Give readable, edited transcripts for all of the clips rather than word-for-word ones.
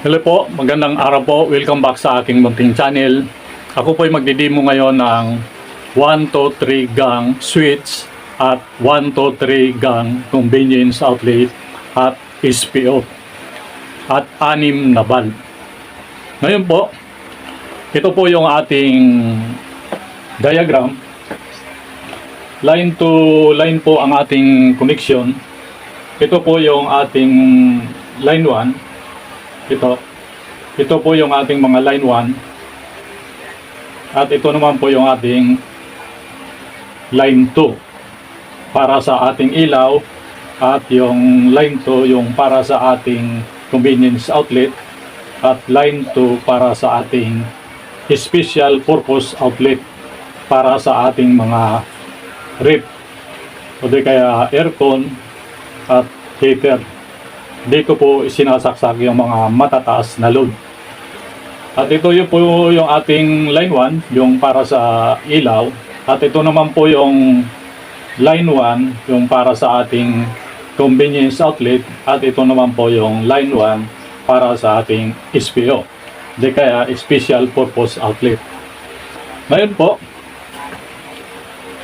Hello po, magandang araw po. Welcome back sa aking munting channel. Ako po ay magdidemo ngayon ng 123 gang switch at 123 gang convenience outlet at SPO at 6 na bulb. Ngayon po, ito po yung ating diagram. Line to line po ang ating connection. Ito po yung ating line 1. Ito po yung ating mga line 1 at ito naman po yung ating line 2 para sa ating ilaw at yung line 2 yung para sa ating convenience outlet at line 2 para sa ating special purpose outlet para sa ating mga ref o di kaya aircon at heater. Dito po sinasaksak yung mga matataas na load. At ito yung po yung ating line 1, yung para sa ilaw. At ito naman po yung line 1, yung para sa ating convenience outlet. At ito naman po yung line 1 para sa ating SPO. Di kaya special purpose outlet. Ngayon po,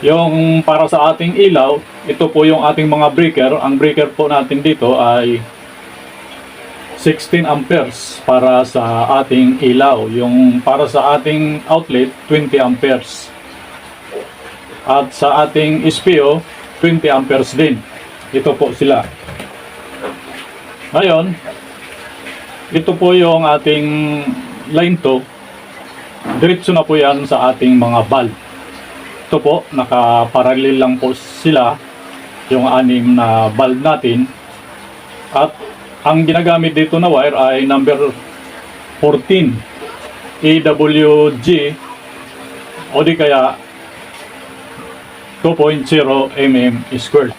yung para sa ating ilaw, ito po yung ating mga breaker. Ang breaker po natin dito ay 16 amperes para sa ating ilaw. Yung para sa ating outlet, 20 amperes. At sa ating SPO, 20 amperes din. Ito po sila. Ngayon, ito po yung ating line 2. Diretso na po yan sa ating mga bulb. Ito po, nakaparallel lang po sila, yung 6 na bulb natin. At ang ginagamit dito na wire ay number 14 AWG o di kaya 2.0 mm squared.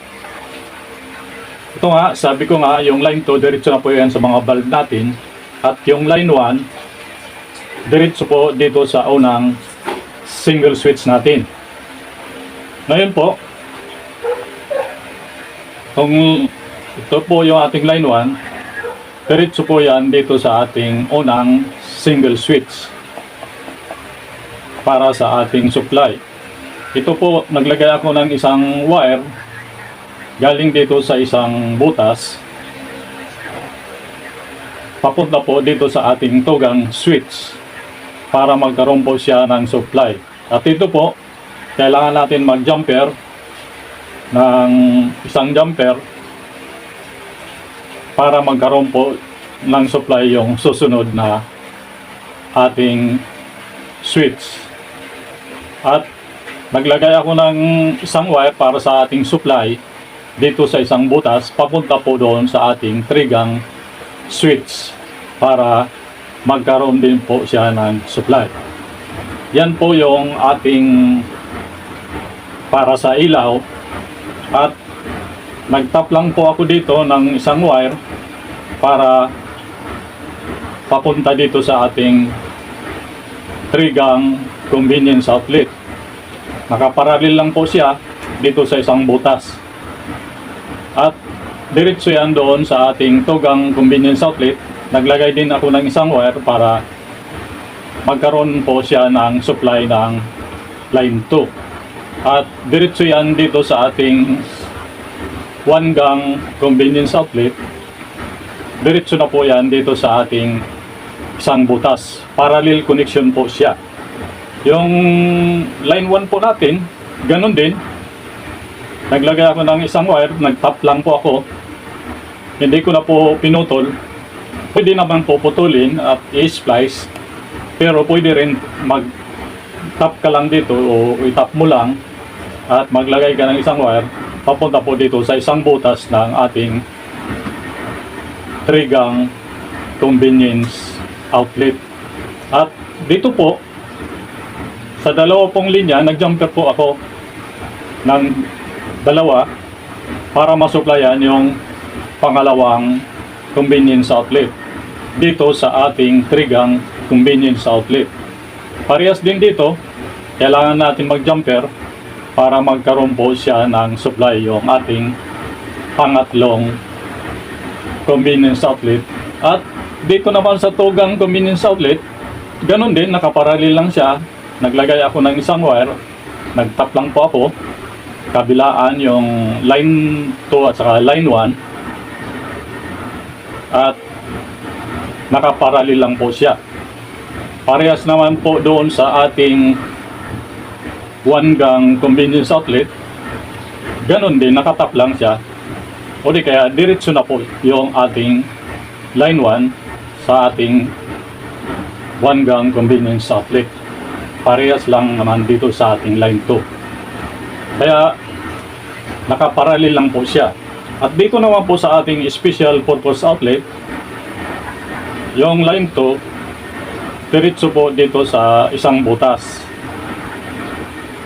Ito nga, sabi ko nga, yung line 2 diretso na po yan sa mga bulb natin at yung line 1 diretso po dito sa unang single switch natin. Ngayon po, ito po yung ating line 1. Diretso po yan dito sa ating unang single switch para sa ating supply. Ito po, naglagay ako ng isang wire galing dito sa isang butas papunta po dito sa ating tugang switch para magkaroon po siya ng supply. At ito po, kailangan natin mag-jumper ng isang jumper para magkaroon po ng supply yung susunod na ating switch. At naglagay ako ng isang wire para sa ating supply dito sa isang butas papunta po doon sa ating 3-gang switch para magkaroon din po siya ng supply. Yan po yung ating para sa ilaw. At nagtap lang po ako dito ng isang wire para papunta dito sa ating 3-gang convenience outlet. Nakaparallel lang po siya dito sa isang butas. At diretso yan doon sa ating 2-gang convenience outlet. Naglagay din ako ng isang wire para magkaroon po siya ng supply ng line 2. At diretso yan dito sa ating 1-gang convenience outlet. Diretso na po yan dito sa ating isang butas. Parallel connection po siya. Yung line 1 po natin, ganun din. Naglagay ako ng isang wire, nagtap lang po ako. Hindi ko na po pinutol. Pwede naman po putulin at i-splice. Pero pwede rin mag-tap ka lang dito o i-tap mo lang at maglagay ka ng isang wire papunta po dito sa isang butas ng ating 3-gang convenience outlet. At dito po sa dalawa pong linya, nag-jumper po ako ng dalawa para masuplayan yung pangalawang convenience outlet dito sa ating 3-gang convenience outlet. Parehas din dito, kailangan natin mag-jumper para magkaroon po siya ng supply yung ating pangatlong convenience outlet. At dito naman sa Tugang Convenience Outlet, ganun din, nakaparallel lang siya. Naglagay ako ng isang wire, nagtap lang po ako, kabilaan yung line 2 at saka line 1, at nakaparallel lang po siya. Parehas naman po doon sa ating one gang convenience outlet, ganun din, nakatap lang siya. O di kaya diretso na po yung ating line 1 sa ating one gang convenience outlet. Parehas lang naman dito sa ating line 2. Kaya nakaparallel lang po siya. At dito naman po sa ating special purpose outlet, yung line 2 diretso po dito sa isang butas.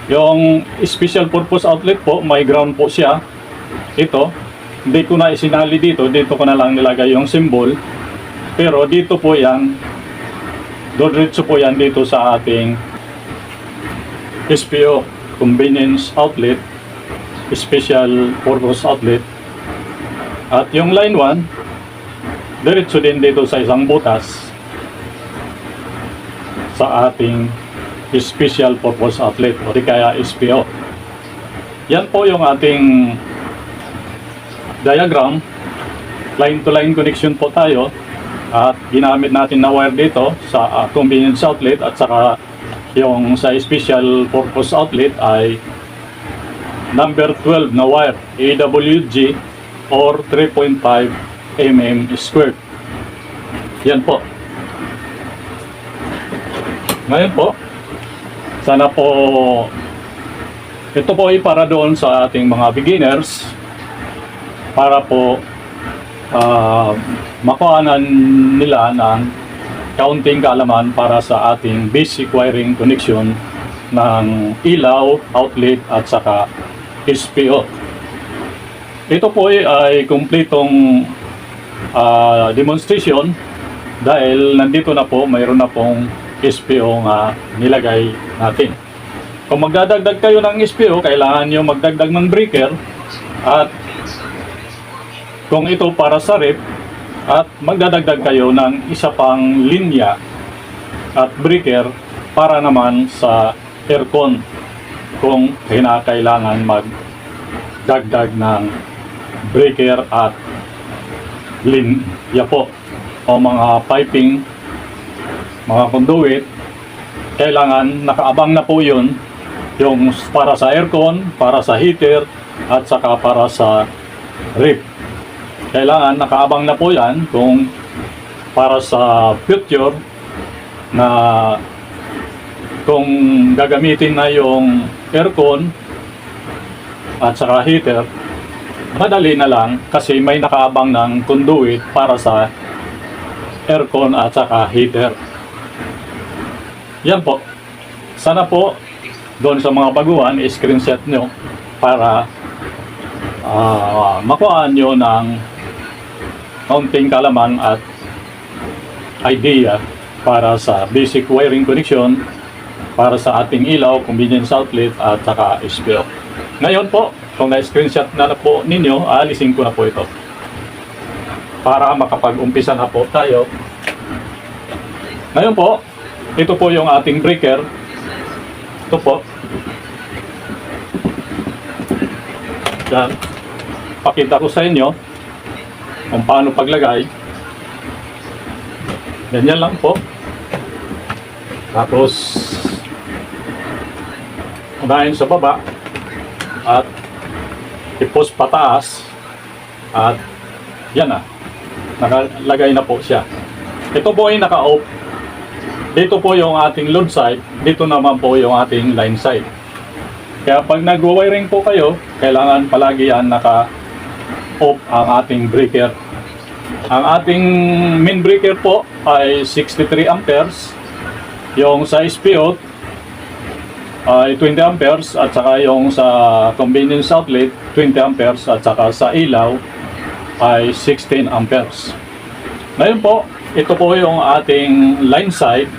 Yung special purpose outlet po, may ground po siya. Ito, hindi ko na isinali dito ko na lang nilagay yung symbol. Pero dito po yan, diretso po yan dito sa ating SPO, Convenience Outlet, Special Purpose Outlet. At yung line 1, diretso din dito sa isang butas sa ating Special Purpose Outlet o di kaya SPO. Yan po yung ating diagram. Line to line connection po tayo at ginamit natin na wire dito sa convenience outlet at saka yung sa special purpose outlet ay number 12 na wire, AWG or 3.5 mm squared. Yan po. Ngayon po, sana po ito po ay para doon sa ating mga beginners, para po makuhanan nila ng kaunting kaalaman para sa ating basic wiring connection ng ilaw, outlet at saka SPO. Ito po ay kumpletong demonstration dahil nandito na po, mayroon na pong SPO nga nilagay natin. Kung magdadagdag kayo ng SPO, kailangan nyo magdagdag ng breaker at kung ito para sa rep, at magdadagdag kayo ng isa pang linya at breaker para naman sa aircon kung kinakailangan magdagdag ng breaker at linya po o mga piping, mga conduit. Kailangan nakaabang na po yun, yung para sa aircon, para sa heater at saka para sa rep. Kailangan nakaabang na po yan kung para sa future na kung gagamitin na yung aircon at saka heater, madali na lang kasi may nakaabang ng conduit para sa aircon at saka heater. Yan po. Sana po doon sa mga baguhan, screenshot nyo para makuhaan nyo ng kaunting kalaman at idea para sa basic wiring connection para sa ating ilaw, convenience outlet at saka SPO. Ngayon po, kung na-screenshot na po ninyo, aalisin ko na po ito para makapag-umpisa na po tayo. Ngayon po, ito po yung ating breaker. Ito po. Yan. Pakita ko sa inyo kung paano paglagay. Ganyan lang po. Tapos unahin sa baba at i-post pataas at yan na, nakalagay na po siya. Ito po ay naka-off. Dito po yung ating load side, dito naman po yung ating line side. Kaya pag nag-wiring po kayo, kailangan palagi yan naka-off ang ating breaker. Ang ating main breaker po ay 63 amperes. Yung sa SPO ay 20 amperes at saka yung sa convenience outlet 20 amperes at saka sa ilaw ay 16 amperes. Ngayon po, ito po yung ating line side.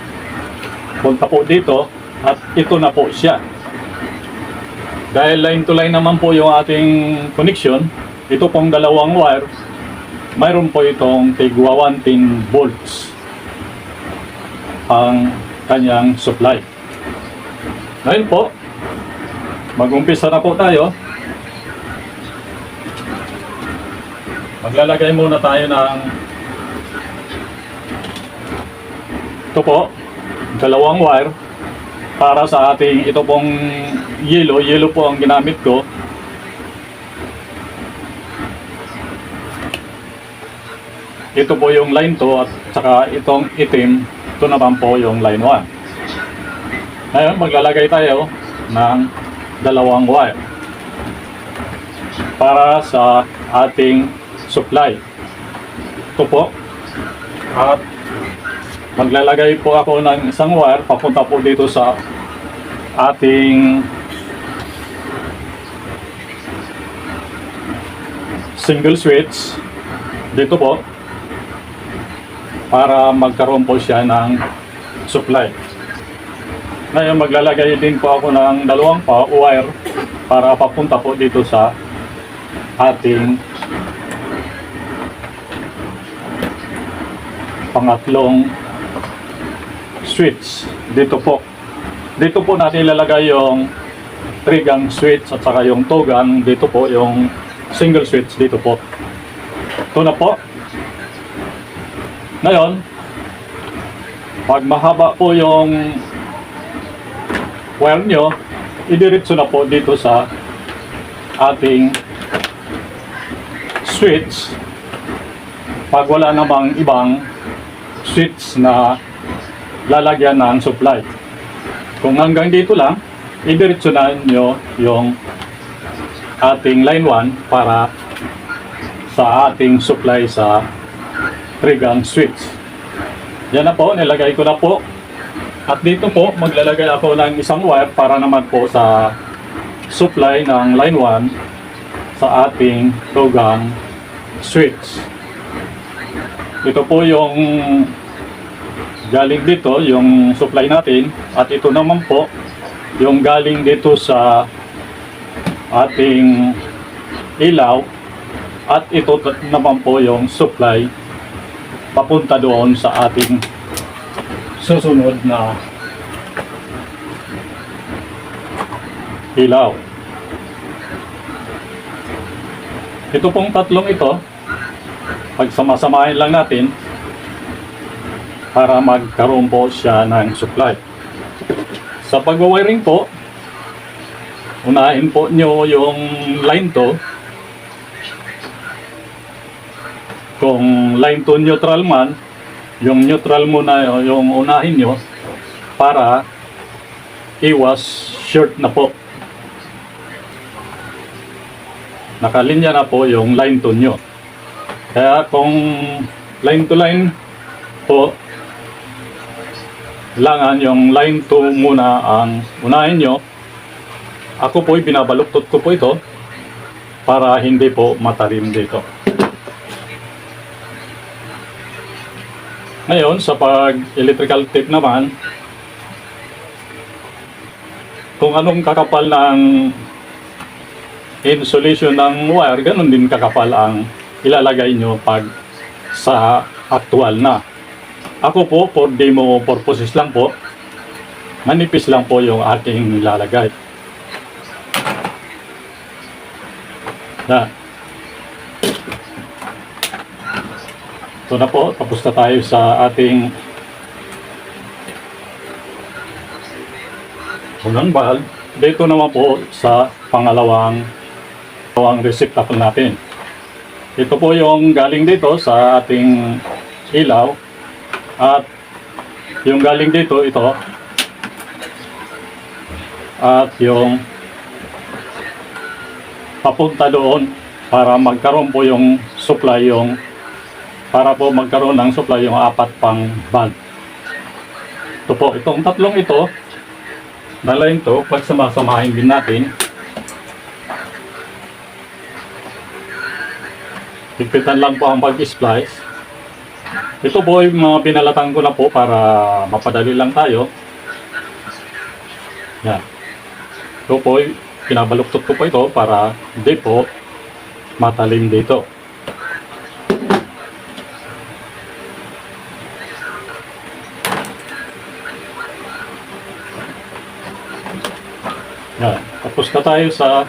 Punta po dito at ito na po siya. Dahil line to line naman po yung ating connection, ito pong dalawang wire mayroon po itong tigwa 110 volts ang kanyang supply. Ngayon po, mag-umpisa na po tayo. Maglalagay muna tayo ng ito po, dalawang wire para sa ating ito pong yellow po ang ginamit ko. Ito po yung line 2 at saka itong itim, ito naman po yung line 1. Ngayon maglalagay tayo ng dalawang wire para sa ating supply. Ito po. At maglalagay po ako ng isang wire papunta po dito sa ating single switch dito po para magkaroon po siya ng supply. Ngayon maglalagay din po ako ng dalawang wire para papunta po dito sa ating pangatlong switch dito po. Dito po natin ilalagay yung 3-gang switch at saka yung 2-gang dito po, yung single switch dito po. Ito na po. Ngayon, pag mahaba po yung wire nyo, idiretso na po dito sa ating switch. Pag wala namang ibang switch na lalagyan ng supply. Kung hanggang dito lang, idiretso na nyo yung ating line 1 para sa ating supply sa 3-gang switch. Yan na po, nilagay ko na po. At dito po, maglalagay ako ng isang wire para naman po sa supply ng line 1 sa ating 2-gang switch. Ito po yung galing dito, yung supply natin, at ito naman po yung galing dito sa ating ilaw, at ito naman po yung supply papunta doon sa ating susunod na ilaw. Ito pong tatlong ito, pagsama-samahin lang natin para magkaroon po siya ng supply. Sa pag-wiring po, unahin po nyo yung line 2. Kung line 2 neutral man, yung neutral muna yung unahin nyo para iwas short na po. Nakalinya na po yung line 2 nyo. Kaya kung line to line po, kailangan yung line 2 muna ang unahin nyo. Ako po binabaluktot ko po ito para hindi po matalim dito. Ngayon sa pag electrical tape naman, kung anong kakapal ng insulation ng wire, ganun din kakapal ang ilalagay nyo pag sa actual na. Ako po, for demo purposes lang po, manipis lang po yung ating ilalagay. Na. Ito na po, tapos na tayo sa ating unang valve. Dito naman po sa pangalawang receptacle natin. Ito po yung galing dito sa ating ilaw. At yung galing dito, ito. At yung papunta doon para magkaroon po yung supply, para po magkaroon ng supply yung 4 pang valve. Ito po, itong tatlong ito, na line to, pagsamasamahin din natin. Higpitan lang po ang pag-splice. Ito po yung mga pinalatan ko na po para mapadali lang tayo. Yan. Ito po, pinabaluktot ko po ito para hindi po matalim dito. Yan. Tapos na tayo sa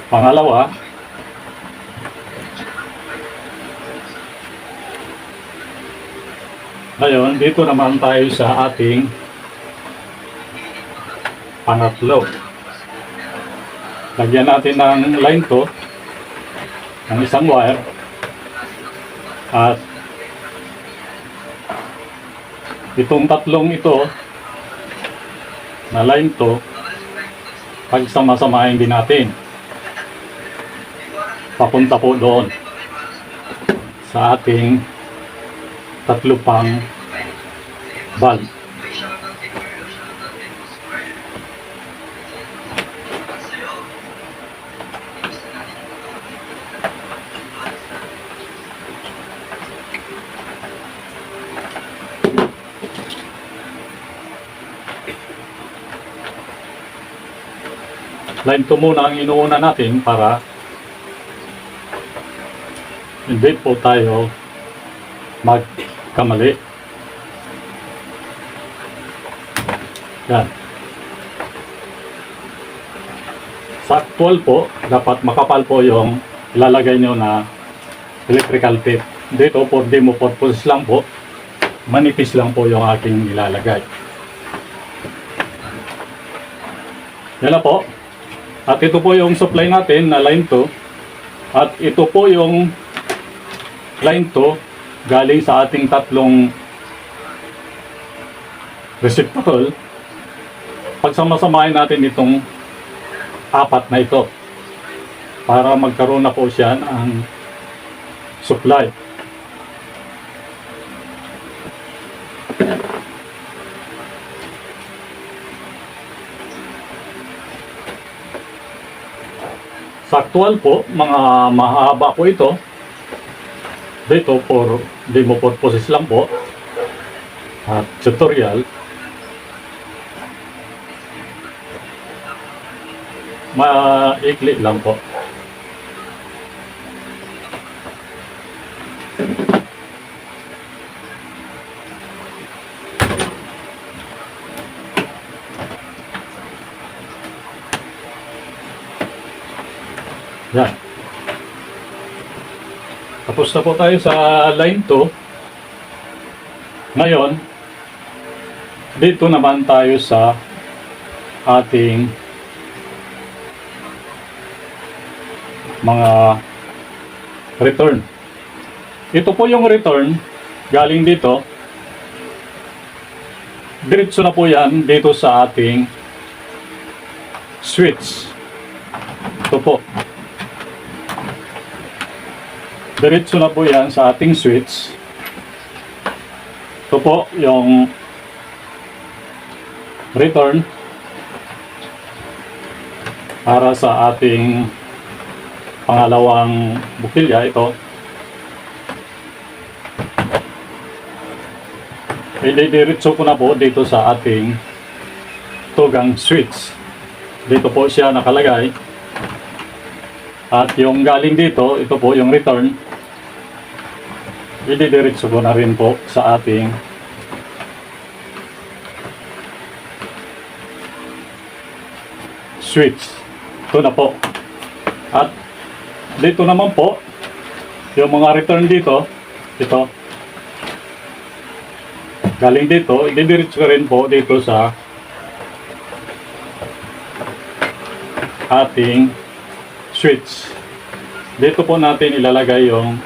pangalawa. Ngayon, dito naman tayo sa ating pangatlo. Lagyan natin ng line to ng isang wire at itong tatlong ito na line to pagsama-samahin din natin papunta po doon sa ating tatlo pang valve. Line to muna ang inuuna natin para hindi po tayo magkamali. Yan. Sa actual po, dapat makapal po yung ilalagay nyo na electrical tape. Dito for demo purposes lang po, manipis lang po yung aking ilalagay. Yan na po. At ito po yung supply natin na line 2. At ito po yung line 2 galing sa ating tatlong receptacle. Pagsama-samahin natin itong apat na ito para magkaroon na po siya ng supply. Sa actual po, mga mahaba po ito. Dito for demo purposes lang po. At tutorial. Maikli lang po. Yan. Tapos na po tayo sa line 2. Ngayon, dito naman tayo sa ating mga return. Ito po yung return galing dito. Diretso na po yan dito sa ating switch. Ito po. Diretso na po yan sa ating switch. Ito po yung return para sa ating pangalawang bukilya. Ito diretso ko na po dito sa ating tugang switch. Dito po siya nakalagay. At yung galing dito, ito po yung return. Ididiretso ko na rin po sa ating switch. Ito na po. At dito naman po, yung mga return dito, ito. Galing dito, ididiretso ko rin po dito sa ating switch. Dito po natin ilalagay yung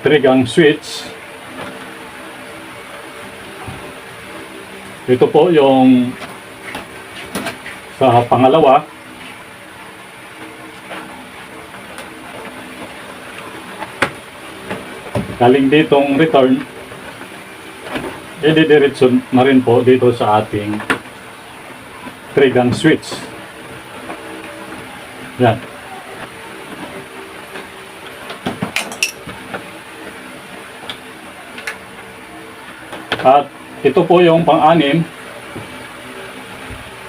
trigang switch. Ito po yung sa pangalawa. Galing ditong return, ididiretso na rin po dito sa ating trigang switch. Yan. At ito po yung pang-anim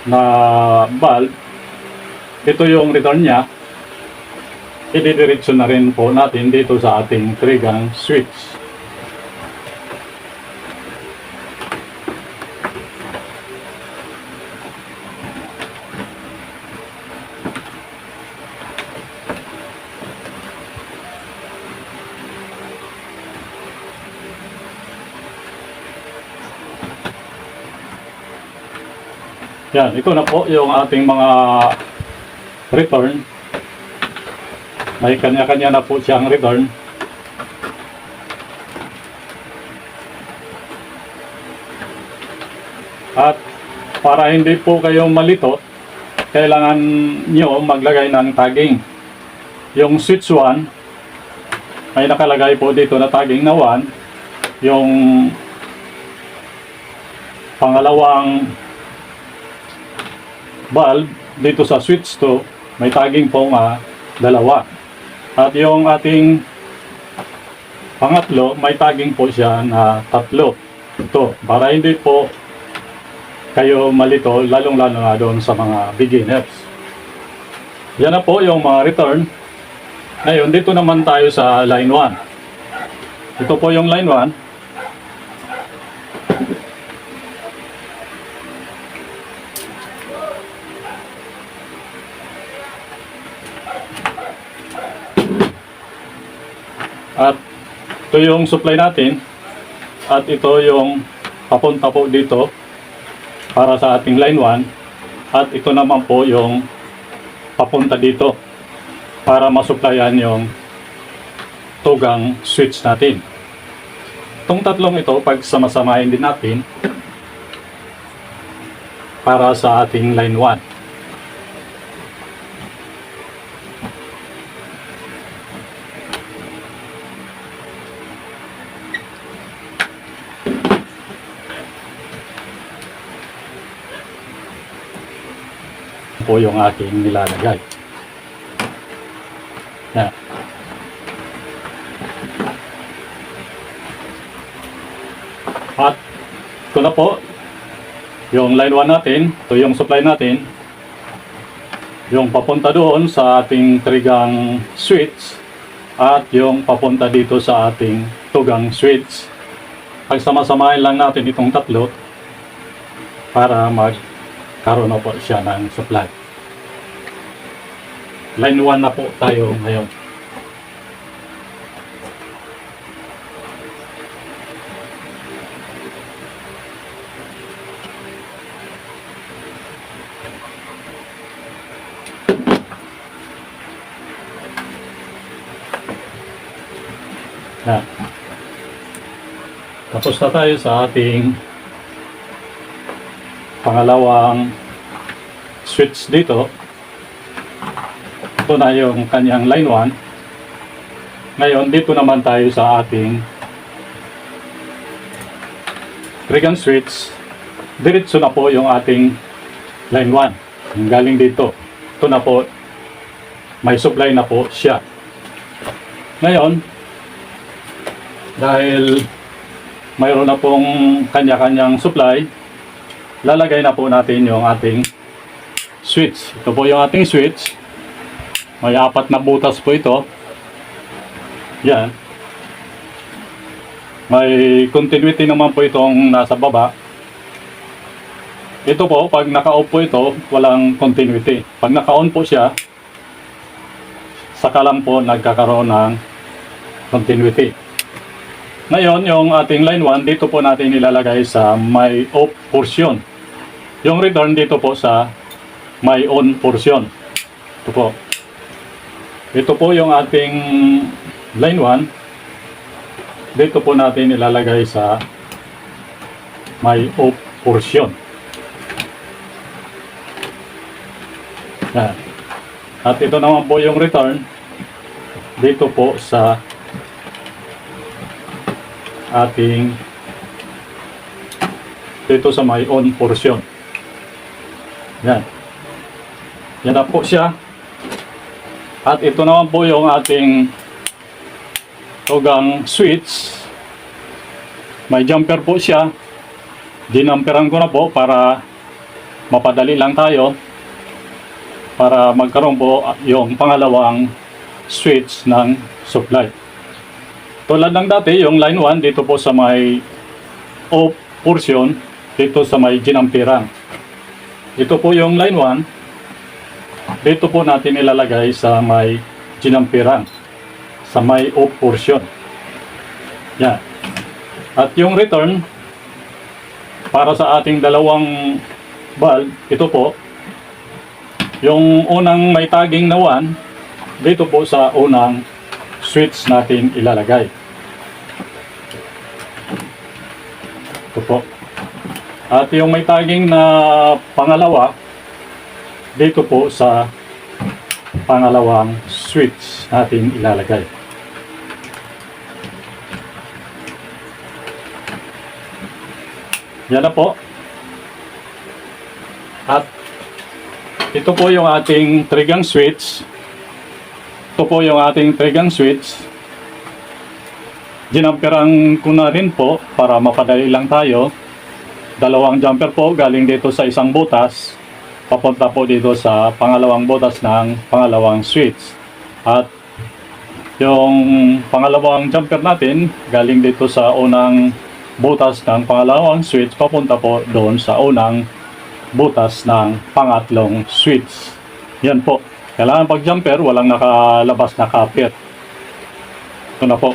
na valve. Ito yung return niya. Ididiretso na rin po natin dito sa ating trigang switch. Yan, ito na po yung ating mga return. May kanya-kanya na po siyang return. At para hindi po kayo malito, kailangan nyo maglagay ng tagging. Yung switch 1, may nakalagay po dito na tagging na 1. Yung pangalawang valve dito sa switch 2, may tagging po nga 2. At yung ating pangatlo, may tagging po siya na 3. Ito, para hindi po kayo malito, lalong-lalo na doon sa mga beginners. Yan na po yung mga return. Ngayon, dito naman tayo sa line 1. Ito po yung line 1. At ito yung supply natin. At ito yung papunta po dito para sa ating line 1. At ito naman po yung papunta dito para masupplyan yung tugang switch natin. Itong tatlong ito, pag samasamahin din natin para sa ating line 1. Po yung aking nilalagay. Yan. At ito na po yung line 1 natin. Ito yung supply natin. Yung papunta doon sa ating trigang switch at yung papunta dito sa ating tugang switch. Pagsama-samahin lang natin itong tatlo para magkaroon na po siya ng supply. Line 1 na po tayo ngayon. Yan. Tapos na tayo sa ating pangalawang switch dito. Ito na yung kanyang line 1. Ngayon, dito naman tayo sa ating trigang switch. Diretso na po yung ating line 1. Yung galing dito. Ito na po, may supply na po siya. Ngayon, dahil mayroon na pong kanya-kanyang supply, lalagay na po natin yung ating switch. Ito po yung ating switch. May 4 na butas po ito. Yan. May continuity naman po itong nasa baba. Ito po, pag naka-off po ito, walang continuity. Pag naka-on po siya, saka lang po nagkakaroon ng continuity. Ngayon, yung ating line 1, dito po natin ilalagay sa may off portion. Yung return dito po sa may on portion. Ito po. Ito po yung ating line 1. Dito po natin ilalagay sa may off portion. Yan. At ito naman po yung return dito po sa ating dito sa may on portion. Yan. Yan na po siya. At ito naman po yung ating tugang switch. May jumper po siya. Dinamperan ko na po para mapadali lang tayo. Para magkaroon po yung pangalawang switch ng supply. Tulad ng dati, yung line 1 dito po sa may off portion, dito sa may ginamperan. Ito po yung line 1. Dito po natin ilalagay sa may ginamperan, sa may off portion. Yan. At yung return, para sa ating dalawang valve, ito po, yung unang may tagging na 1, dito po sa unang switch natin ilalagay. Ito po. At yung may tagging na pangalawa, dito po sa pangalawang switch natin ilalagay. Yan na po. At ito po yung ating trigang switch. Ito po yung ating trigang switch. Ginamperan ko na rin po para mapadali lang tayo. Dalawang jumper po galing dito sa isang butas. Papunta po dito sa pangalawang butas ng pangalawang switch. At yung pangalawang jumper natin galing dito sa unang butas ng pangalawang switch papunta po doon sa unang butas ng pangatlong switch. Yan po. Kailangan pag jumper, walang nakalabas na kapit. Ito na po.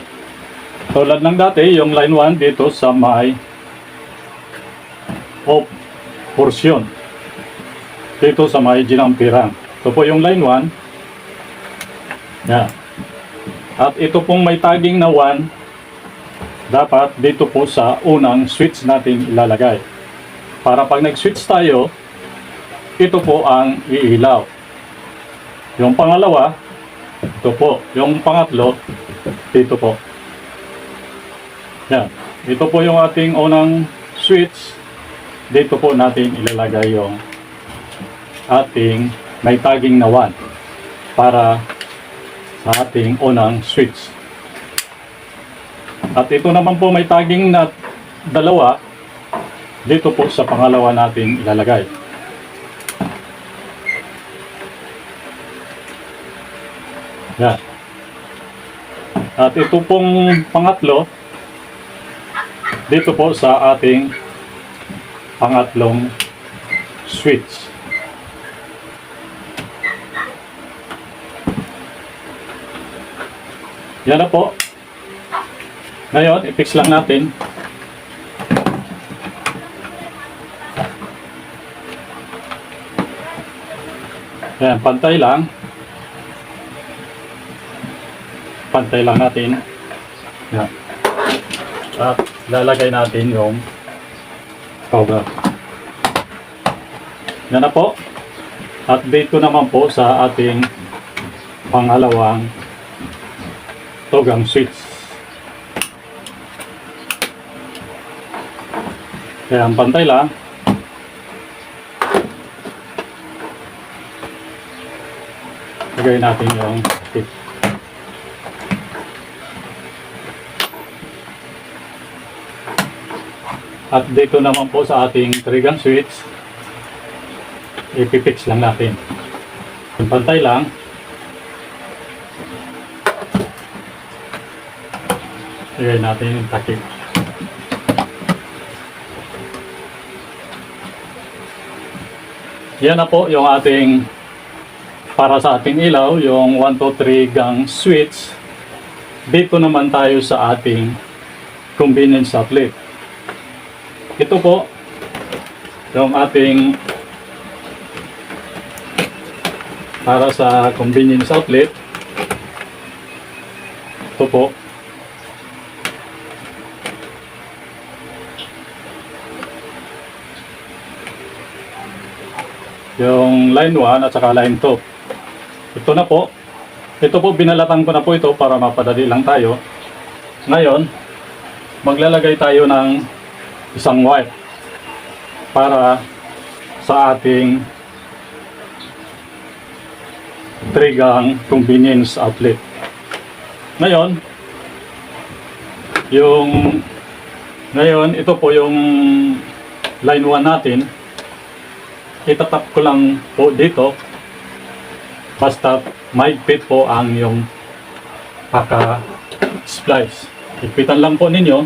Tulad ng dati, yung line 1 dito sa may off portion. Dito sa may ginampiran. Ito po yung line 1. Yan. At ito pong may tagging na 1, dapat dito po sa unang switch natin ilalagay. Para pag nag-switch tayo, ito po ang iilaw. Yung pangalawa, ito po. Yung pangatlo, dito po. Yan. Ito po yung ating unang switch. Dito po natin ilalagay yung ating may tagging na 1 para sa ating unang switch. At ito naman po may tagging na 2 dito po sa pangalawa nating ilalagay. Yan. At ito pong pangatlo dito po sa ating pangatlong switch. Yan na po. Ngayon, i-fix lang natin. Ayan, pantay lang. Pantay lang natin. Ayan. At lalagay natin yung cover. Yan na po. At dito naman po sa ating pangalawang tugang switch. Kaya ang pantay lang. Lagay natin yung tip. At dito naman po sa ating trigang switch, ipipix lang natin. Yung pantay lang. Lagay natin yung takip. Yan na po yung ating para sa ating ilaw, yung 1, 2, 3 gang switch. Dito naman tayo sa ating convenience outlet. Ito po yung ating para sa convenience outlet. Ito po. Yung line 1 at saka line 2. Ito na po. Ito po, binalatan ko na po ito para mapadali lang tayo. Ngayon, maglalagay tayo ng isang wire para sa ating trigang convenience outlet. Ngayon, ito po yung line 1 natin. Itatap ko lang po dito basta mahigpit po ang yung paka-splice. Higpitan lang po ninyo.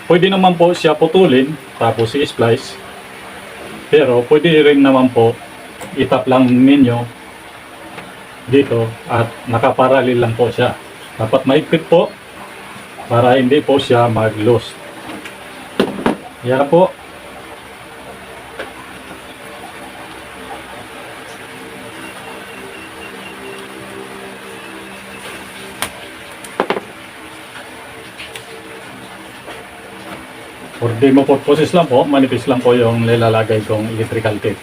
Pwede naman po siya putulin tapos i-splice. Pero pwede rin naman po itap lang ninyo dito at nakaparalil lang po siya. Dapat mahigpit po para hindi po siya mag-loose. Yan po. For demo purposes lang po, manipis lang po yung nilalagay kong electrical tape.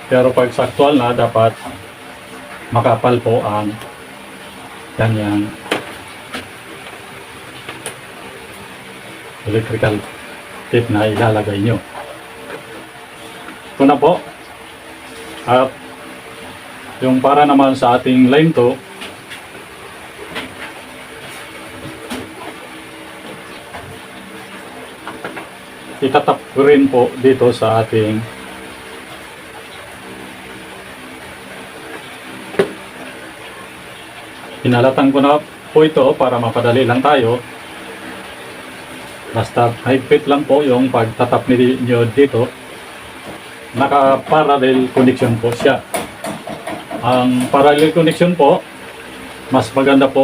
Pero pag sa actual na, dapat makapal po ang kanyang electrical tape na ilalagay nyo. Ito na po. At yung para naman sa ating line 2, itatap ko rin po dito sa ating pinalatan ko na po ito para mapadali lang tayo. Basta higpit lang po yung pagtatap niyo dito. Naka-parallel connection po siya. Ang parallel connection po, mas maganda po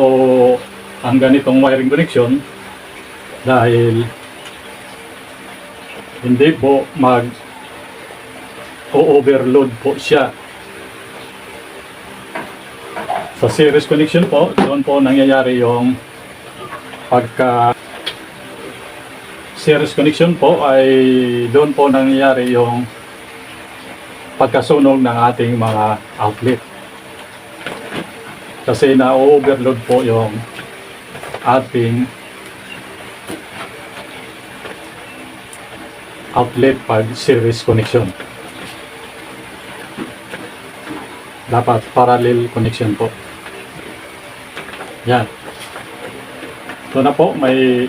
ang ganitong wiring connection dahil hindi po mag-overload po siya. Sa series connection po, doon po nangyayari yung pagka series connection po ay doon po nangyayari yung pagkasunog ng ating mga outlet. Kasi na-overload po yung ating outlet pag series connection. Dapat parallel connection po. Yan. Ito na po, may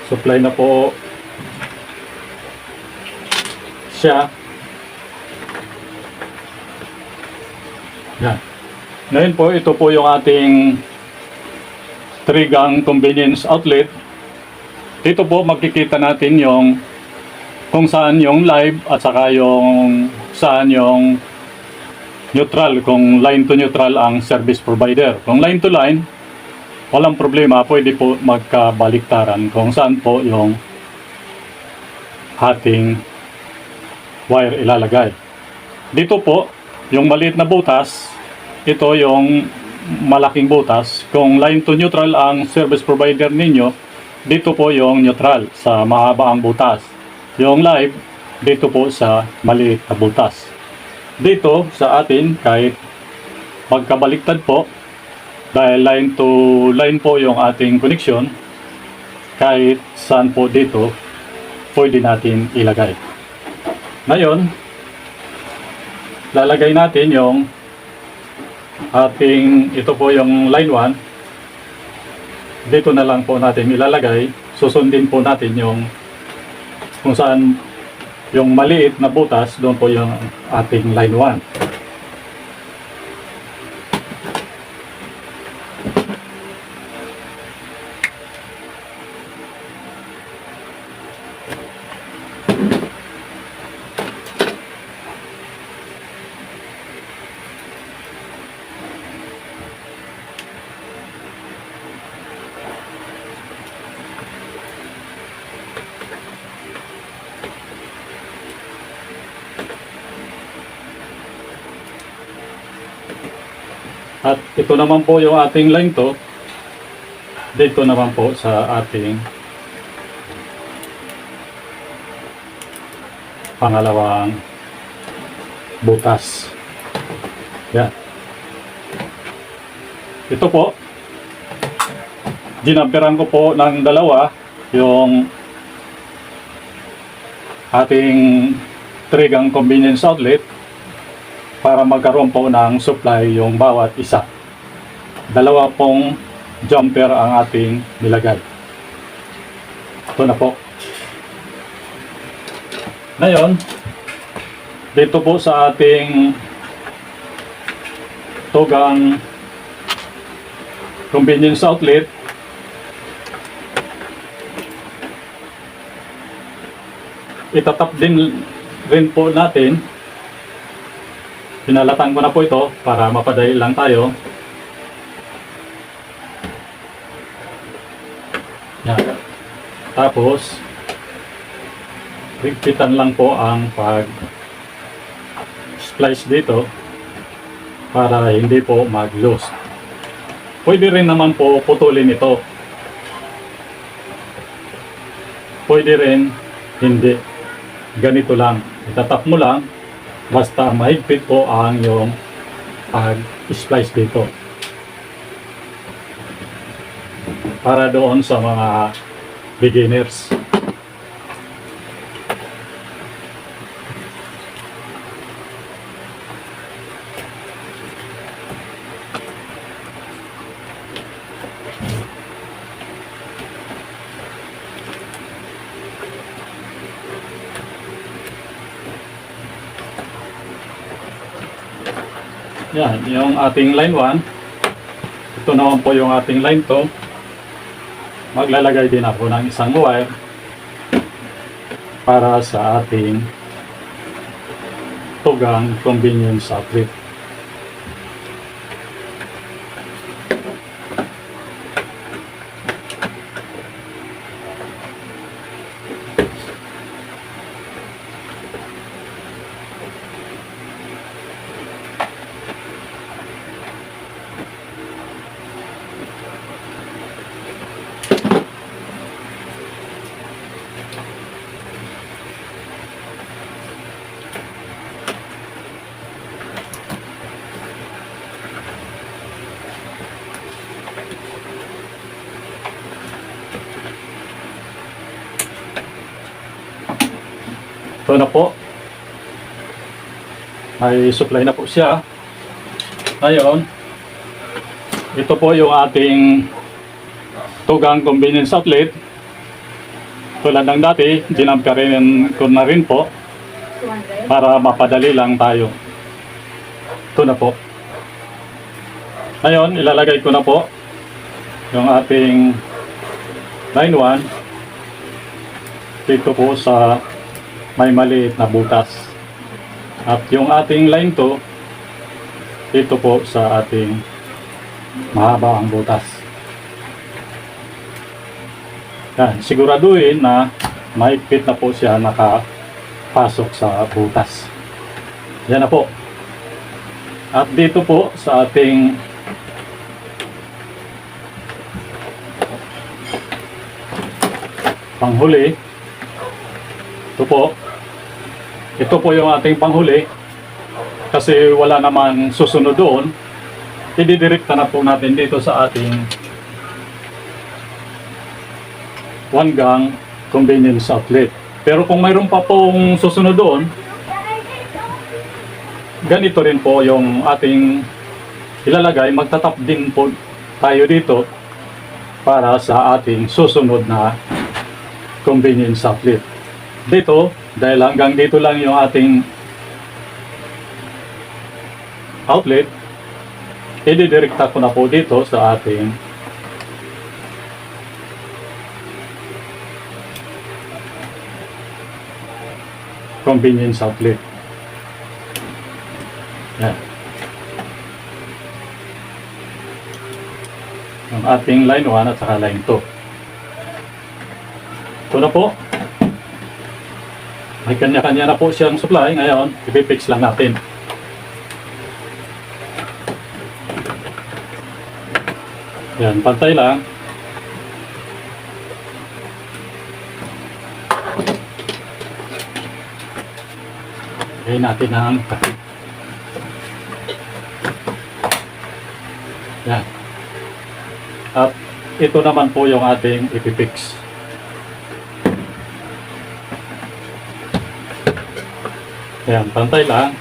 supply na po siya. Yan. Ngayon po, ito po yung ating 3-gang convenience outlet. Dito po makikita natin yung kung saan yung live at saka yung saan yung neutral, kung line to neutral ang service provider. Kung line to line, walang problema, pwede po magkabaliktaran kung saan po yung ating wire ilalagay. Dito po, yung maliit na butas, ito yung malaking butas. Kung line to neutral ang service provider ninyo, dito po yung neutral sa mahaba ang butas. Yung live, dito po sa maliit na butas. Dito sa atin, kahit magkabaliktad po, dahil line to line po yung ating connection, kahit saan po dito, pwede natin ilagay. Ngayon, lalagay natin yung ating, ito po yung line 1, dito na lang po natin ilalagay. Susundin po natin yung kung saan yung maliit na butas, doon po yung ating line 1. At ito naman po yung ating line to. Dito naman po sa ating pangalawang butas. Yan. Ito po, ginamperan ko po ng dalawa yung ating 3-gang convenience outlet para magkaroon po ng supply yung bawat isa. Dalawa pong jumper ang ating nilagay. Ito na po. Ngayon, dito po sa ating 2-gang convenience outlet, itatap din rin po natin. Pinalatan ko na po ito para mapadali lang tayo. Yan. Tapos, higpitan lang po ang pag-splice dito para hindi po mag-loose. Pwede rin naman po putulin ito. pwede rin hindi. Ganito lang, itatap mo lang basta mahigpit po ang yung pag-splice dito. Para doon sa mga beginners. Yan, yung ating line 1. Ito naman po yung ating line 2. Maglalagay din ako ng isang wire para sa ating tugang convenience outlet. Ito na po. May supply na po siya. Ngayon, ito po yung ating tugang convenience outlet. Tulad ng dati, dinamp ka rin ko na rin po para mapadali lang tayo. Ito na po. Ngayon, ilalagay ko na po yung ating line 1 dito po sa may maliit na butas. At yung ating line 2 dito po sa ating mahaba ang butas. Yan, siguraduhin na mahigpit na po siya nakapasok sa butas. Yan na po. At dito po sa ating panghuli, ito po yung ating panghuli kasi wala naman susunod doon. Ididirekta na po natin dito sa ating 1 gang convenience outlet. Pero kung mayroon pa pong susunod doon, ganito rin po yung ating ilalagay. Magtatap din po tayo dito para sa ating susunod na convenience outlet. Dito, dahil hanggang dito lang yung ating outlet, ididirekta ko na po dito sa ating convenience outlet. Yan. Yung ating line 1 at saka line 2. Ito na po. May kanya-kanya na po siyang supply. Ngayon, ipipix lang natin. Yan, pantay lang. Lagay natin ang takip. Yan. At ito naman po yung ating ipipix. Ayan, pantay lang.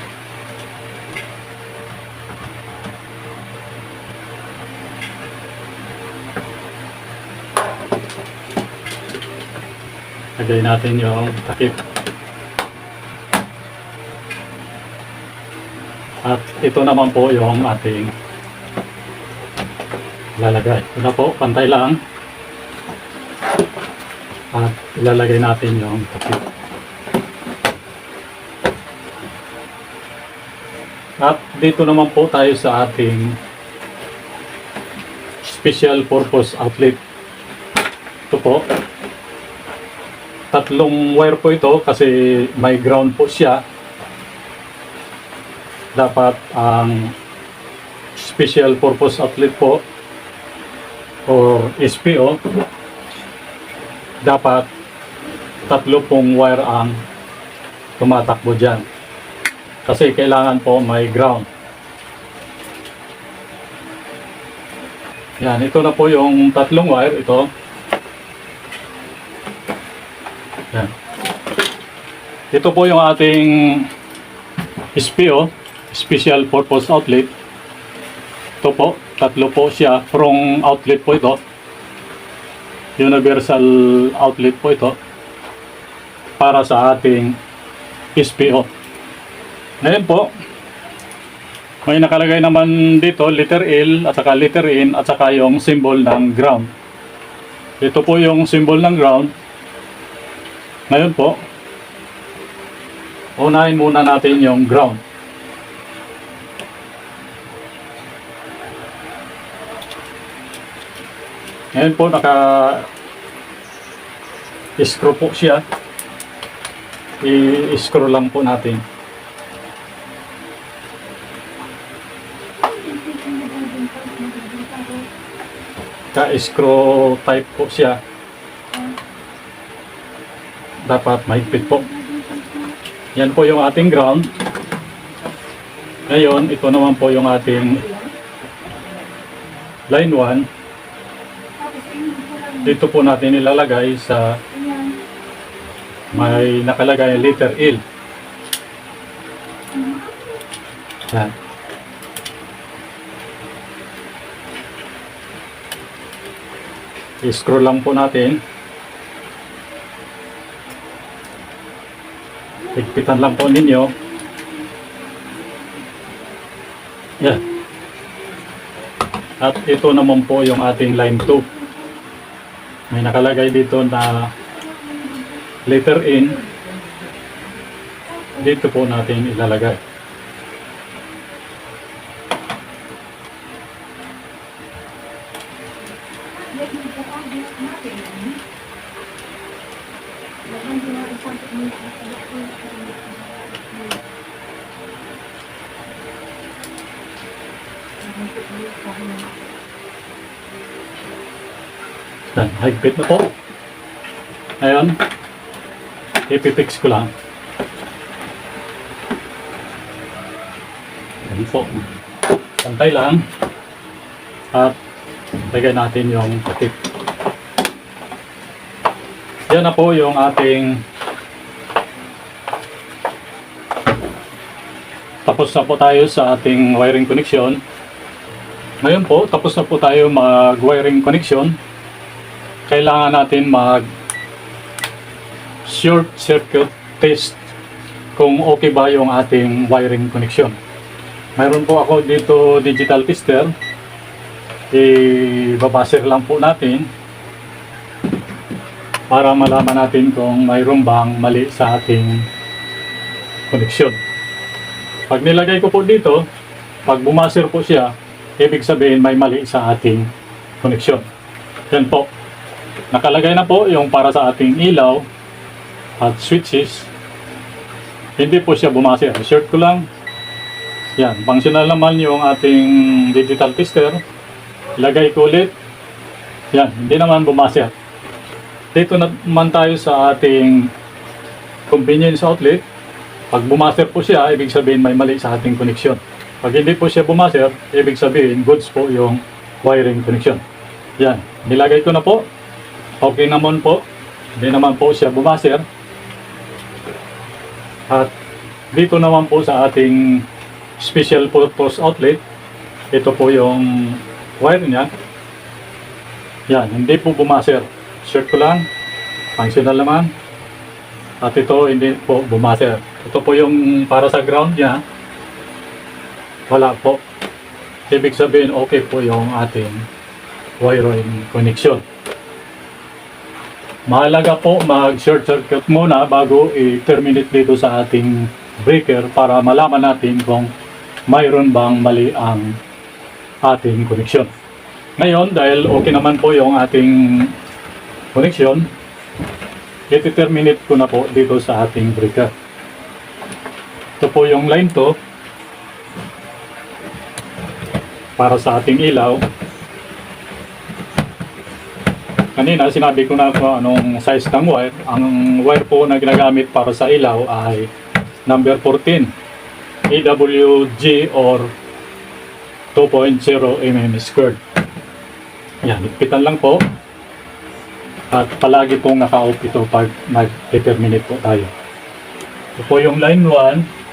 Lagay natin yung takip. At ito naman po yung ating lalagay. Ito na po, pantay lang. At ilalagay natin yung takip. At dito naman po tayo sa ating special purpose outlet. Ito po. 3 wire po ito kasi may ground po siya. Dapat ang special purpose outlet po or SPO dapat tatlo pong wire ang tumatakbo dyan. Kasi kailangan po may ground. Yan, ito na po yung tatlong wire. Ito. Yan. Ito po yung ating SPO, Special Purpose Outlet. Ito po, tatlo po siya. Prong outlet po ito. Universal outlet po ito. Para sa ating SPO. Ngayon po, may nakalagay naman dito, letter L at saka letter N at saka yung symbol ng ground. Ito po yung symbol ng ground. Ngayon po, unahin muna natin yung ground. Ngayon po, naka-screw po siya. I-screw lang po natin. Ka-screw type po siya. Dapat mahigpit po. Yan po yung ating ground. Ngayon, ito naman po yung ating line 1. Dito po natin ilalagay sa may nakalagay letter L. Yan. I-screw lang po natin. Higpitan lang po ninyo. Yan. At ito naman po yung ating line 2. May nakalagay dito na letter N. Dito po natin ilalagay. Yan, higpit na po. Ngayon, ipipix ko lang. Yan po. Pantay lang. At lagay natin yung takip. Yan na po yung ating tapos na po tayo sa ating wiring connection. Ngayon po, tapos na po tayo mag-wiring connection. Kailangan natin mag short circuit test kung okay ba yung ating wiring connection. Mayroon po ako dito digital tester. Ibabaser lang po natin para malaman natin kung mayroon bang mali sa ating connection. Pag nilagay ko po dito, pag bumaser po siya, ibig sabihin may mali sa ating connection. Yan po. Nakalagay na po yung para sa ating ilaw at switches. Hindi po siya bumaser. Short ko lang. Yan. Functional naman yung ating digital tester. Ilagay ko ulit. Yan. Hindi naman bumaser. Dito naman tayo sa ating convenience outlet. Pag bumaser po siya, ibig sabihin may mali sa ating connection. Pag hindi po siya bumaser, ibig sabihin goods po yung wiring connection. Yan. Nilagay ko na po. Okay naman po. Hindi naman po siya bumaser. At dito naman po sa ating special purpose outlet, ito po yung wire niya. Yan, hindi po bumaser. Short ko lang. Functional naman. At ito hindi po bumaser. Ito po yung para sa ground niya. Wala po. Ibig sabihin okay po yung ating wiring connection. Mahalaga po mag-short circuit muna bago i-terminate dito sa ating breaker para malaman natin kung mayroon bang mali ang ating connection. Ngayon, dahil okay naman po yung ating connection, i-terminate ko na po dito sa ating breaker. Ito po yung line to para sa ating ilaw. kanina sinabi ko na kung anong size ng wire. Ang wire po na ginagamit para sa ilaw ay number 14 AWG or 2.0 mm squared. Yan, higpitan lang po. At palagi pong naka-off ito pag nag-terminate po tayo. Ito po yung line 1.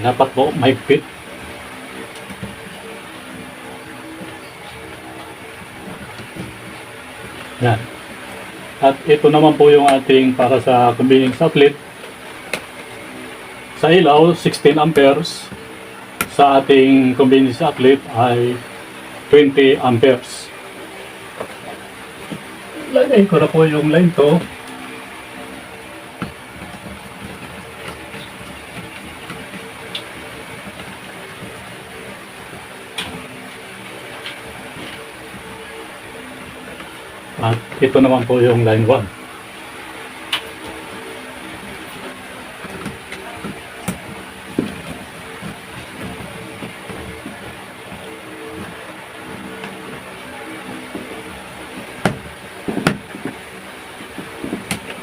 Dapat po mahigpit. Yan. At ito naman po yung ating para sa convenience outlet. Sa ilaw, 16 amperes. Sa ating convenience outlet ay 20 amperes. Lagay ko na po yung line to. At ito naman po yung line 1.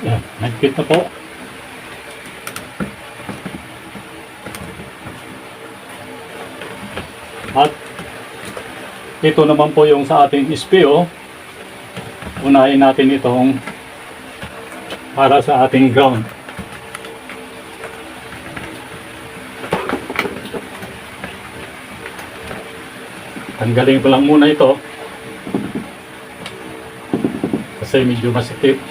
Yan, nag-fit na po. At ito naman po yung sa ating SPO. Unahin natin itong para sa ating ground. Tanggalin ko lang muna ito kasi medyo masikip.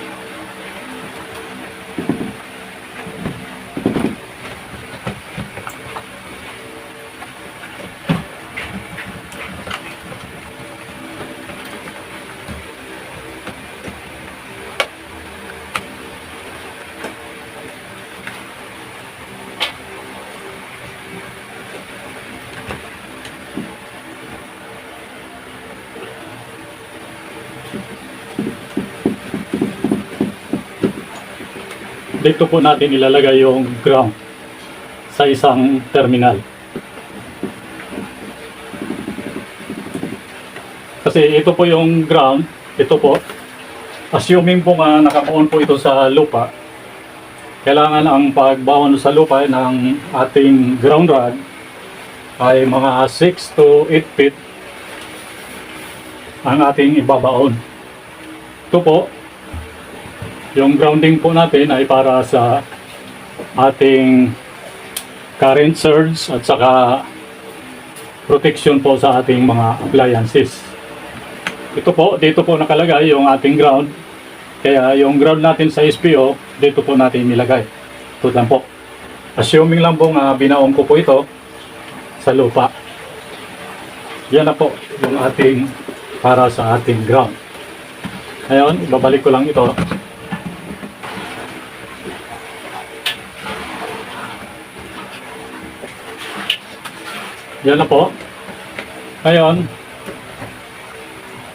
Dito po natin ilalagay yung ground sa isang terminal. Kasi ito po yung ground, ito po. Assuming po nga nakapoon po ito sa lupa, kailangan ang pagbaon sa lupa ng ating ground rod ay mga 6 to 8 feet ang ating ibabaon. Ito po, yung grounding po natin ay para sa ating current surge at saka protection po sa ating mga appliances. Ito po, dito po nakalagay yung ating ground. Kaya yung ground natin sa SPO, dito po natin nilagay. Ito lang po. Assuming lang po nga binaon ko po ito sa lupa. Yan na po yung ating para sa ating ground. Ngayon, ibabalik ko lang ito. Yan na po. Ngayon,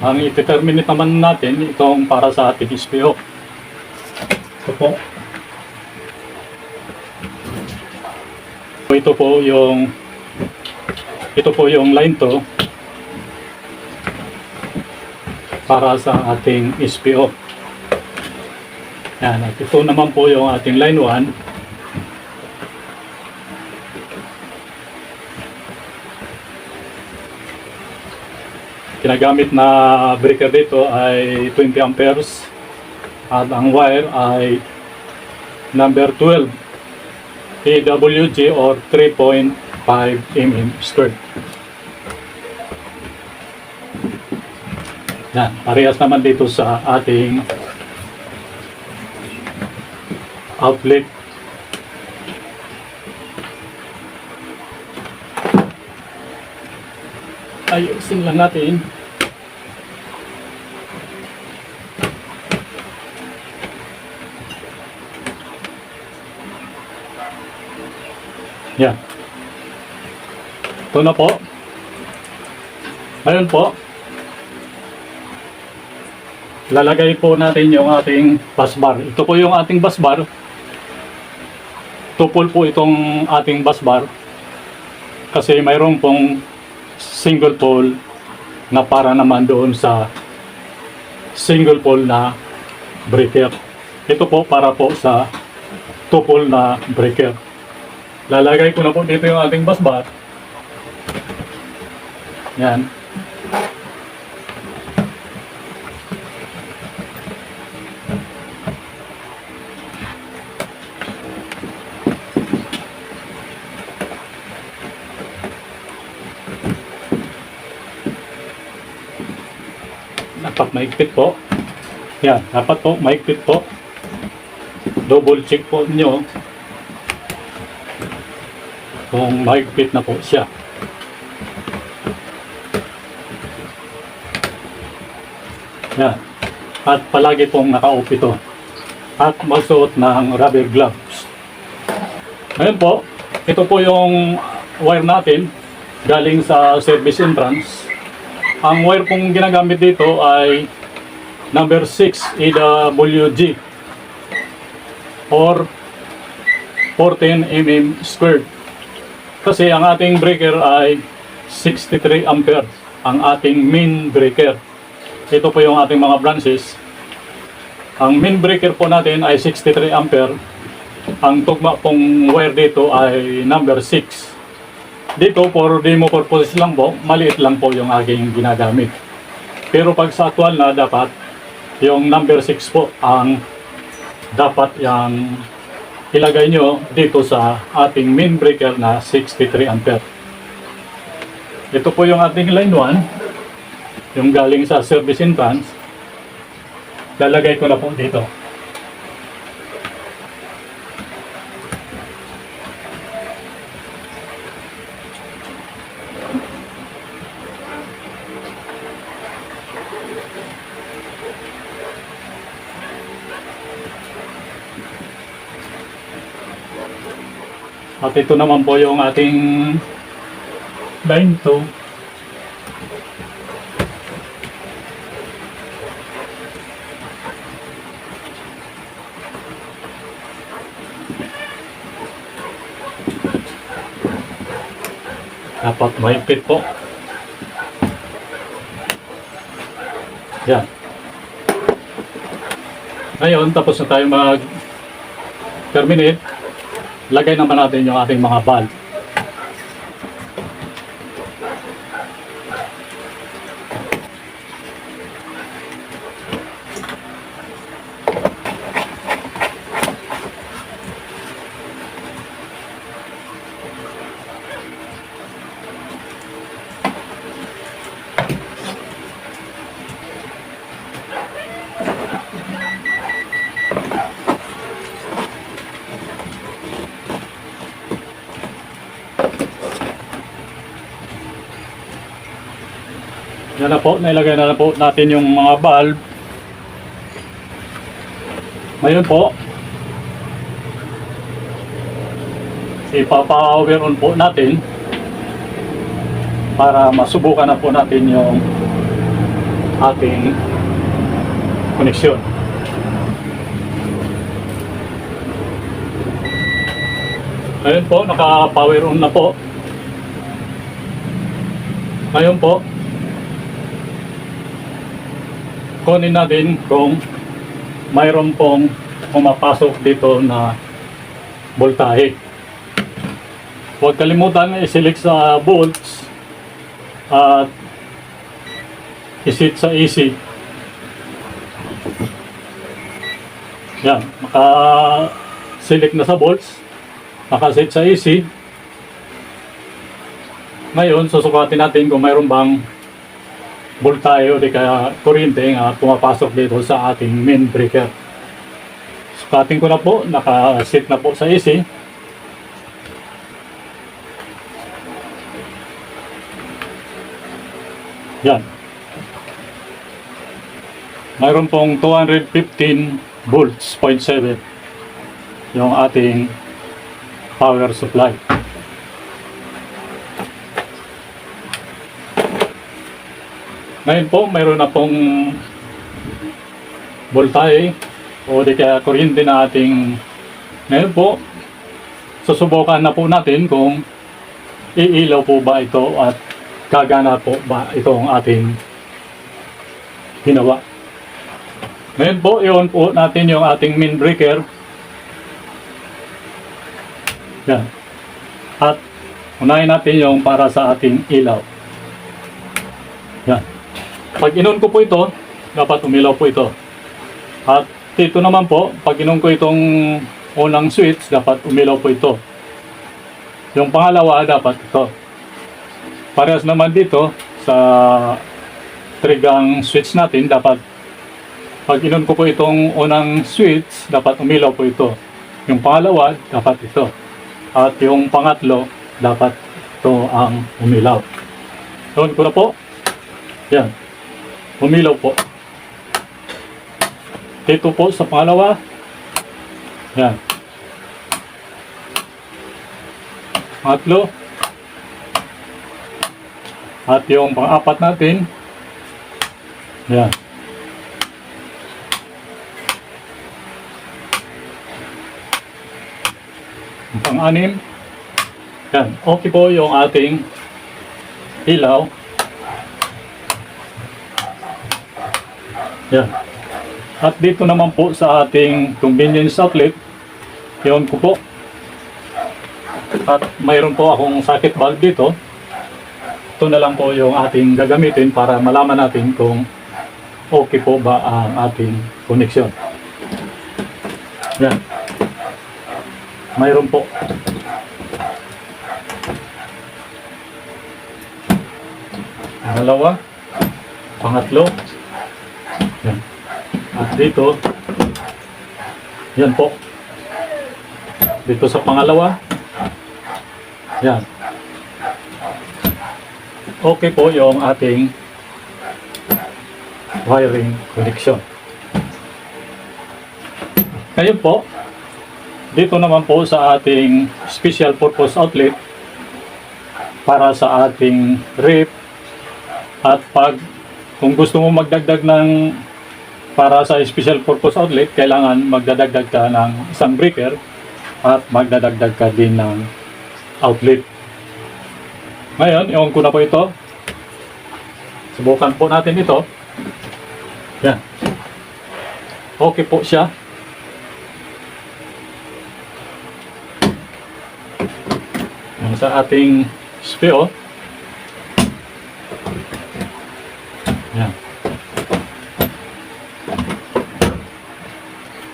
ang i-determinate naman natin itong para sa ating SPO. Ito po. Ito po yung line to para sa ating SPO. Yan. At ito naman po yung ating line 1. Ginagamit na breaker dito ay 20 amperes at ang wire ay number 12 AWG or 3.5 mm squared. Yan, parehas naman dito sa ating outlet. Ayusin lang natin. Yan. Ito na po. Ngayon po, lalagay po natin yung ating bus bar. Ito po yung ating bus bar. Tupol po itong ating bus bar. Kasi mayroon pong single pole na para naman doon sa single pole na breaker. Ito po para po sa two-pole na breaker. Lalagay ko na po dito yung ating bus bar. Yan. Dapat maigpit po. Yan, dapat po maigpit po. Double check po nyo kung maigpit na po siya. Yan. At palagi pong naka-off ito. At magsuot ng rubber gloves. Ngayon po, ito po yung wire natin galing sa service entrance. Ang wire pong ginagamit dito ay number 6 AWG or 14 mm squared. Kasi ang ating breaker ay 63 ampere, ang ating main breaker. Ito po yung ating mga branches. Ang main breaker po natin ay 63 ampere. Ang tugma pong wire dito ay number 6. Dito for demo purposes lang po, maliit lang po yung aking ginagamit. Pero pag sa actual na, dapat yung number 6 po ang dapat yung ilagay nyo dito sa ating main breaker na 63 ampere. Ito po yung ating line 1, yung galing sa service entrance. Lalagay ko na po dito. At ito naman po yung ating line 2. Dapat mahigpit po. Yan. Ngayon, tapos na tayo mag-terminate. Lagay naman natin yung ating mga valve. Yan na po, nailagay na po natin yung mga valve. Ngayon po, ipa-power on po natin para masubukan na po natin yung ating koneksyon. Ngayon po, naka-power on na po. Ngayon po, kunin natin kung mayroon pong pumapasok dito na voltahe. Huwag kalimutan i-select sa volts at i-set sa AC. Yan, maka-select na sa volts, maka-set sa AC. Ngayon, susukatin natin kung mayroon bang voltahe o di kaya kuryente nga pumapasok dito sa ating main breaker. Sukatin ko na po, naka-sit na po sa AC. Yan. Mayroon pong 215 volts, 0.7 yung ating power supply. Ngayon po, mayroon na pong voltahe o di kaya kuryente na ating ngayon po, susubukan na po natin kung iilaw po ba ito at gagana po ba itong ating ginawa. Ngayon po, i-on po natin yung ating main breaker. Yan. At unahin natin yung para sa ating ilaw. Yan. Pag in-on ko po ito, dapat umilaw po ito. At dito naman po, pag in-on ko itong unang switch, dapat umilaw po ito. Yung pangalawa, dapat ito. Parehas naman dito sa trigang switch natin, dapat pag in-on ko po itong unang switch, dapat umilaw po ito. Yung pangalawa, dapat ito. At yung pangatlo, dapat ito ang umilaw. On ko na po. Yan. Umilaw po. Dito po sa pangalawa. Yan. Pangatlo. At yung pang-apat natin. Yan. Pang-anim. Yan. Okay po yung ating ilaw. Yan. At dito naman po sa ating convenience outlet, yun ko po. At mayroon po akong socket bulb dito. Ito na lang po yung ating gagamitin para malaman natin kung okay po ba ang ating connection. Yan. Mayroon po. Pangalawa. Pangatlo. Yan. At dito. Yan po. Dito sa pangalawa. Yan. Okay po yung ating wiring connection. Ngayon po, dito naman po sa ating special purpose outlet para sa ating ref at kung gusto mo magdagdag ng para sa special purpose outlet, kailangan magdadagdag ka ng isang breaker at magdadagdag ka din ng outlet. Ngayon, iwan ko na po ito. Subukan po natin ito. Yan. Okay po siya. Sa ating SPO. Yan.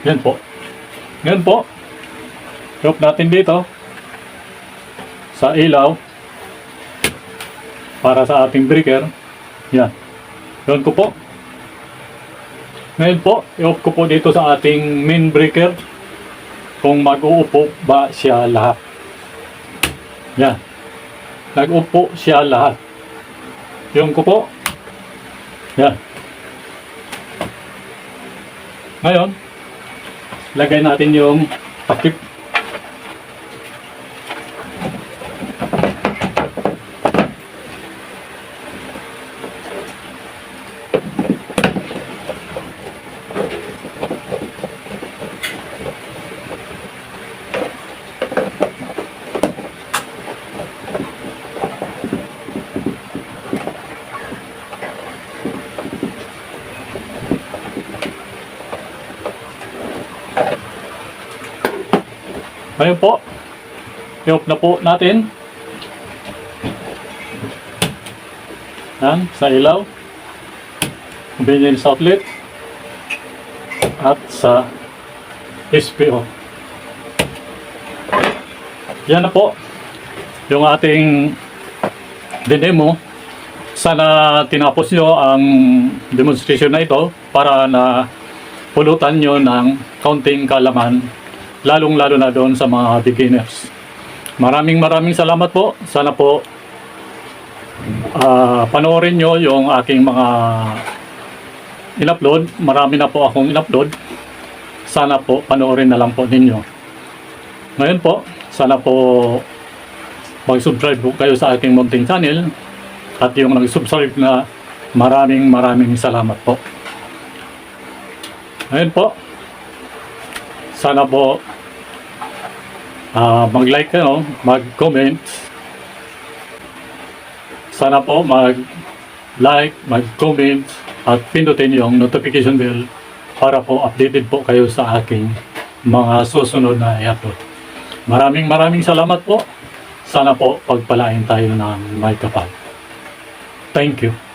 Yan po. Ngayon po, i-off natin dito sa ilaw para sa ating breaker. Yan. Yun ko po. Ngayon po, i-off ko po dito sa ating main breaker kung mag-uupo ba siya lahat. Yan. Nag-upo siya lahat. Yung ko po. Yan. Ngayon, lagay natin yung takip. Ngayon po, i-off na po natin. Yan, sa ilaw, convenience outlet, at sa SPO. Yan na po, yung ating demo. Sana tinapos nyo ang demonstration na ito para na pulutan nyo ng kaunting kalaman, lalong-lalo na doon sa mga beginners. Maraming salamat po. Sana po panoorin nyo yung aking mga in-upload. Marami na po akong in-upload. Sana po panoorin na lang po ninyo. Ngayon po, sana po mag-subscribe po kayo sa aking munting channel. At yung nag-subscribe na, maraming salamat po. Ngayon po, sana po mag-like kayo, mag-comment. Sana po mag-like, mag-comment at pindutin yung notification bell para po updated po kayo sa aking mga susunod na i-upload. Maraming salamat po. Sana po pagpalain tayo ng may kapal. Thank you.